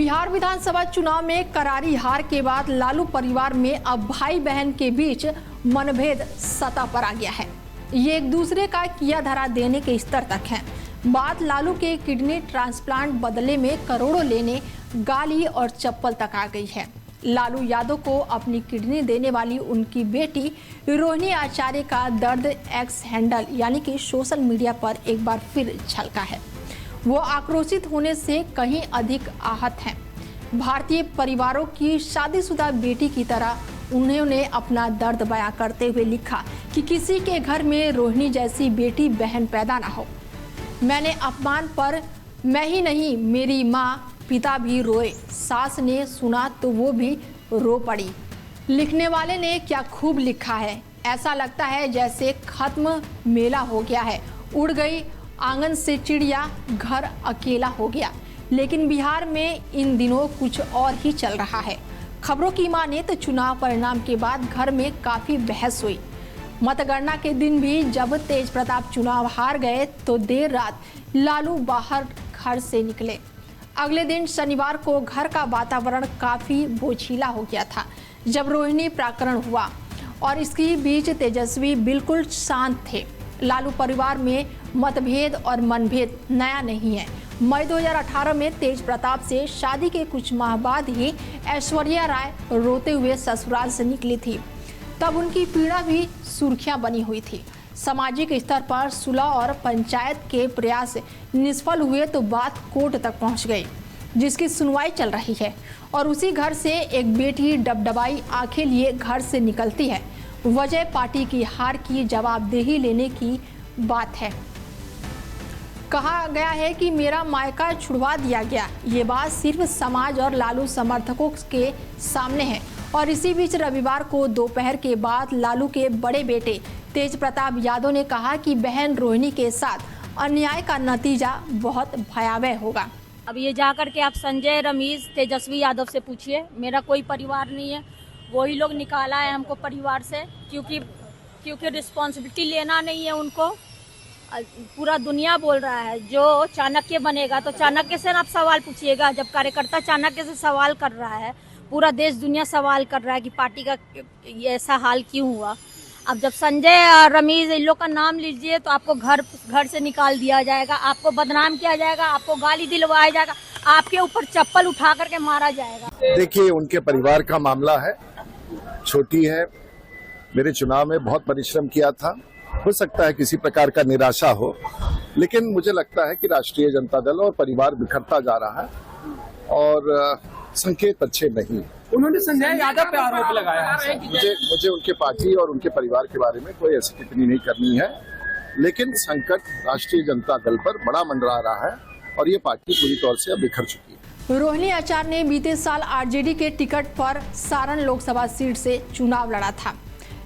बिहार विधानसभा चुनाव में करारी हार के बाद लालू परिवार में अब भाई बहन के बीच मनभेद सतह पर आ गया है। ये एक दूसरे का किया धरा देने के स्तर तक है। बात लालू के किडनी ट्रांसप्लांट बदले में करोड़ों लेने, गाली और चप्पल तक आ गई है। लालू यादव को अपनी किडनी देने वाली उनकी बेटी रोहिणी आचार्य का दर्द एक्स हैंडल यानी कि सोशल मीडिया पर एक बार फिर झलका है। वो आक्रोशित होने से कहीं अधिक आहत हैं। भारतीय परिवारों की शादीशुदा बेटी की तरह उन्होंने अपना दर्द बयां करते हुए लिखा कि किसी के घर में रोहिणी जैसी बेटी बहन पैदा ना हो। मैंने अपमान पर मैं ही नहीं, मेरी माँ पिता भी रोए, सास ने सुना तो वो भी रो पड़ी। लिखने वाले ने क्या खूब लिखा है। ऐसा लगता है जैसे खत्म मेला हो गया है, उड़ गई आंगन से चिड़िया, घर अकेला हो गया। लेकिन बिहार में इन दिनों कुछ और ही चल रहा है। खबरों की माने तो चुनाव परिणाम के बाद घर में काफी बहस हुई। मतगणना के दिन भी जब तेज प्रताप चुनाव हार गए तो देर रात लालू बाहर घर से निकले। अगले दिन शनिवार को घर का वातावरण काफी बोझिला हो गया था जब रोहिणी प्रकरण हुआ और इसके बीच तेजस्वी बिल्कुल शांत थे। लालू परिवार में मतभेद और मनभेद नया नहीं है। मई 2018 में तेज प्रताप से शादी के कुछ माह बाद ही ऐश्वर्या राय रोते हुए ससुराल से निकली थी। तब उनकी पीड़ा भी सुर्खियां बनी हुई थी। सामाजिक स्तर पर सुलह और पंचायत के प्रयास निष्फल हुए तो बात कोर्ट तक पहुंच गई, जिसकी सुनवाई चल रही है। और उसी घर से एक बेटी डबडबाई आंखें लिए घर से निकलती है। वजह पार्टी की हार की जवाबदेही लेने की बात है। कहा गया है कि मेरा मायका छुड़वा दिया गया। ये बात सिर्फ समाज और लालू समर्थकों के सामने है। और इसी बीच रविवार को दोपहर के बाद लालू के बड़े बेटे तेज प्रताप यादव ने कहा कि बहन रोहिणी के साथ अन्याय का नतीजा बहुत भयावह होगा। अब ये जाकर के आप संजय, रमेश, तेजस्वी यादव से पूछिए। मेरा कोई परिवार नहीं है, वही लोग निकाला है हमको परिवार से, क्योंकि रिस्पॉन्सिबिलिटी लेना नहीं है उनको। पूरा दुनिया बोल रहा है जो चाणक्य बनेगा तो चाणक्य से आप सवाल पूछिएगा। जब कार्यकर्ता चाणक्य से सवाल कर रहा है, पूरा देश दुनिया सवाल कर रहा है कि पार्टी का ऐसा हाल क्यों हुआ। अब जब संजय और रमेश इन लोग का नाम लीजिए तो आपको घर से निकाल दिया जाएगा, आपको बदनाम किया जाएगा, आपको गाली दिलवाया जाएगा, आपके ऊपर चप्पल उठा करके मारा जाएगा। देखिए, उनके परिवार का मामला है, छोटी है। मेरे चुनाव में बहुत परिश्रम किया था। हो सकता है किसी प्रकार का निराशा हो, लेकिन मुझे लगता है कि राष्ट्रीय जनता दल और परिवार बिखरता जा रहा है और संकेत अच्छे नहीं। उन्होंने संजय यादव पे आरोप लगाया है। मुझे उनके पार्टी और उनके परिवार के बारे में कोई ऐसी टिप्पणी नहीं करनी है, लेकिन संकट राष्ट्रीय जनता दल पर बड़ा मंडरा रहा है और ये पार्टी पूरी तौर से अब बिखर चुकी है। रोहिणी आचार्य ने बीते साल आरजेडी के टिकट पर सारण लोकसभा सीट से चुनाव लड़ा था,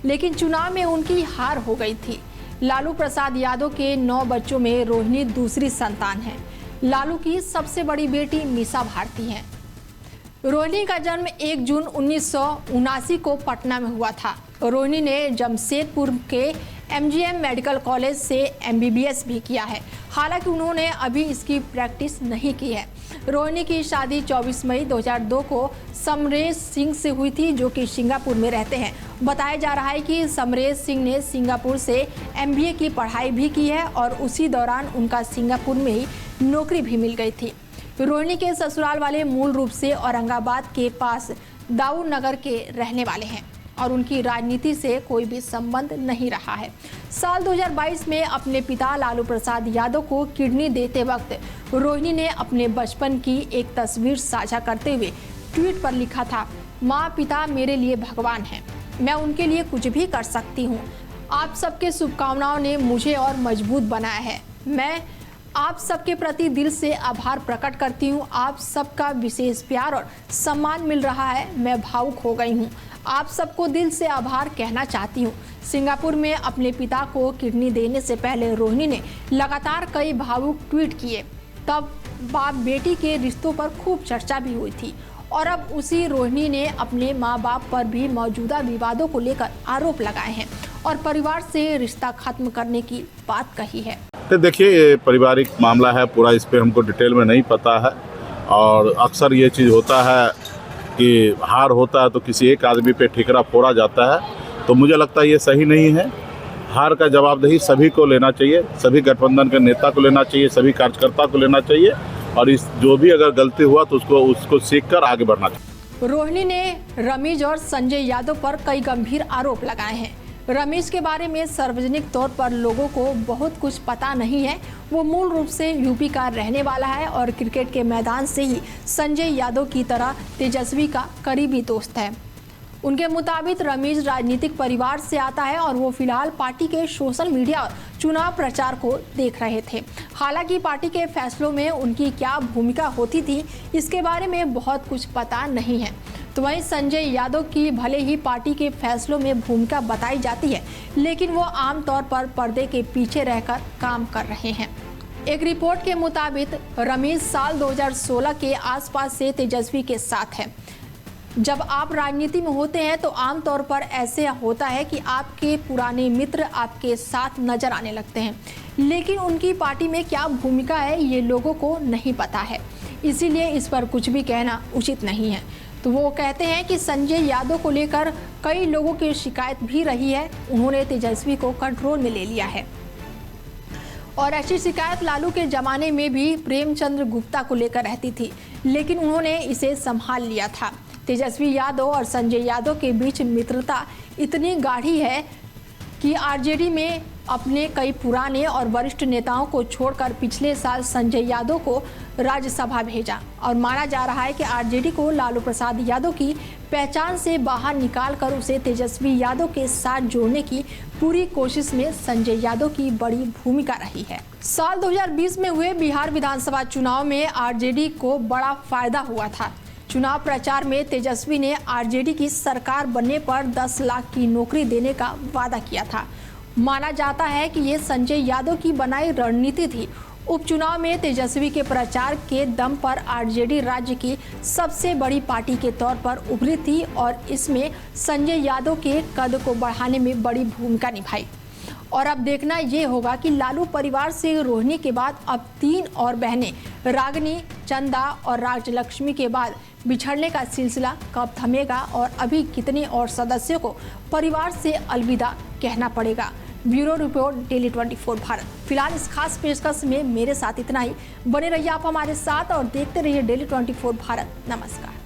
लेकिन चुनाव में उनकी हार हो गई थी। लालू प्रसाद यादव के 9 बच्चों में रोहिणी दूसरी संतान है। लालू की सबसे बड़ी बेटी मीसा भारती है। रोहिणी का जन्म 1 जून 1979 को पटना में हुआ था। रोहिणी ने जमशेदपुर के MGM मेडिकल कॉलेज से MBBS भी किया है। हालांकि उन्होंने अभी इसकी प्रैक्टिस नहीं की है। रोहिणी की शादी 24 मई 2002 को समरेश सिंह से हुई थी, जो कि सिंगापुर में रहते हैं। बताया जा रहा है कि समरेश सिंह ने सिंगापुर से MBA की पढ़ाई भी की है और उसी दौरान उनका सिंगापुर में ही नौकरी भी मिल गई थी। रोहिणी के ससुराल वाले मूल रूप से औरंगाबाद के पास दाऊद नगर के रहने वाले हैं और उनकी राजनीति से कोई भी संबंध नहीं रहा है। साल 2022 में अपने पिता लालू प्रसाद यादव को किडनी देते वक्त रोहिणी ने अपने बचपन की एक तस्वीर साझा करते हुए ट्वीट पर लिखा था, माँ पिता मेरे लिए भगवान हैं, मैं उनके लिए कुछ भी कर सकती हूँ। आप सबके शुभकामनाओं ने मुझे और मजबूत बनाया है। मैं आप सबके प्रति दिल से आभार प्रकट करती हूँ। आप सबका विशेष प्यार और सम्मान मिल रहा है। मैं भावुक हो गई हूँ। आप सबको दिल से आभार कहना चाहती हूँ। सिंगापुर में अपने पिता को किडनी देने से पहले रोहिणी ने लगातार कई भावुक ट्वीट किए। तब बाप बेटी के रिश्तों पर खूब चर्चा भी हुई थी और अब उसी रोहिणी ने अपने माँ बाप पर भी मौजूदा विवादों को लेकर आरोप लगाए हैं और परिवार से रिश्ता खत्म करने की बात कही है। तो देखिए, ये पारिवारिक मामला है पूरा, इस पे हमको डिटेल में नहीं पता है। और अक्सर ये चीज़ होता है कि हार होता है तो किसी एक आदमी पे ठिकरा फोड़ा जाता है, तो मुझे लगता है ये सही नहीं है। हार का जवाबदेही सभी को लेना चाहिए, सभी गठबंधन के नेता को लेना चाहिए, सभी कार्यकर्ता को लेना चाहिए, और इस जो भी अगर गलती हुआ तो उसको सीख कर आगे बढ़ना चाहिए। रोहिणी ने रमीज और संजय यादव पर कई गंभीर आरोप लगाए हैं। रमीज के बारे में सार्वजनिक तौर पर लोगों को बहुत कुछ पता नहीं है। वो मूल रूप से यूपी का रहने वाला है और क्रिकेट के मैदान से ही संजय यादव की तरह तेजस्वी का करीबी दोस्त है। उनके मुताबिक रमीज राजनीतिक परिवार से आता है और वो फिलहाल पार्टी के सोशल मीडिया और चुनाव प्रचार को देख रहे थे। हालांकि पार्टी के फैसलों में उनकी क्या भूमिका होती थी, इसके बारे में बहुत कुछ पता नहीं है। तो वहीं संजय यादव की भले ही पार्टी के फैसलों में भूमिका बताई जाती है, लेकिन वो आमतौर पर पर्दे के पीछे रहकर काम कर रहे हैं। एक रिपोर्ट के मुताबिक रमीज साल 2016 के आसपास से तेजस्वी के साथ है। जब आप राजनीति में होते हैं तो आमतौर पर ऐसे होता है कि आपके पुराने मित्र आपके साथ नजर आने लगते हैं, लेकिन उनकी पार्टी में क्या भूमिका है ये लोगों को नहीं पता है, इसीलिए इस पर कुछ भी कहना उचित नहीं है। तो वो कहते हैं कि संजय यादव को लेकर कई लोगों की शिकायत भी रही है, उन्होंने तेजस्वी को कंट्रोल में ले लिया है। और ऐसी शिकायत लालू के जमाने में भी प्रेमचंद्र गुप्ता को लेकर रहती थी, लेकिन उन्होंने इसे संभाल लिया था। तेजस्वी यादव और संजय यादव के बीच मित्रता इतनी गाढ़ी है कि आरजेडी में अपने कई पुराने और वरिष्ठ नेताओं को छोड़कर पिछले साल संजय यादव को राज्यसभा भेजा और माना जा रहा है कि आरजेडी को लालू प्रसाद यादव की पहचान से बाहर निकालकर उसे तेजस्वी यादव के साथ जोड़ने की पूरी कोशिश में संजय यादव की बड़ी भूमिका रही है। साल 2020 में हुए बिहार विधानसभा चुनाव में आरजेडी को बड़ा फायदा हुआ था। चुनाव प्रचार में तेजस्वी ने आरजेडी की सरकार बनने पर 10 लाख की नौकरी देने का वादा किया था। माना जाता है कि ये संजय यादव की बनाई रणनीति थी। उपचुनाव में तेजस्वी के प्रचार के दम पर आरजेडी राज्य की सबसे बड़ी पार्टी के तौर पर उभरी थी और इसमें संजय यादव के कद को बढ़ाने में बड़ी भूमिका निभाई। और अब देखना ये होगा कि लालू परिवार से रोहिणी के बाद अब 3 और बहनें रागिनी, चंदा और राजलक्ष्मी के बाद बिछड़ने का सिलसिला कब थमेगा और अभी कितने और सदस्यों को परिवार से अलविदा कहना पड़ेगा। Bureau report, daily 24 Bharat. फिलहाल इस खास पेशकश में मेरे साथ इतना ही। बने रहिए आप हमारे साथ और देखते रहिए डेली 24 भारत। नमस्कार।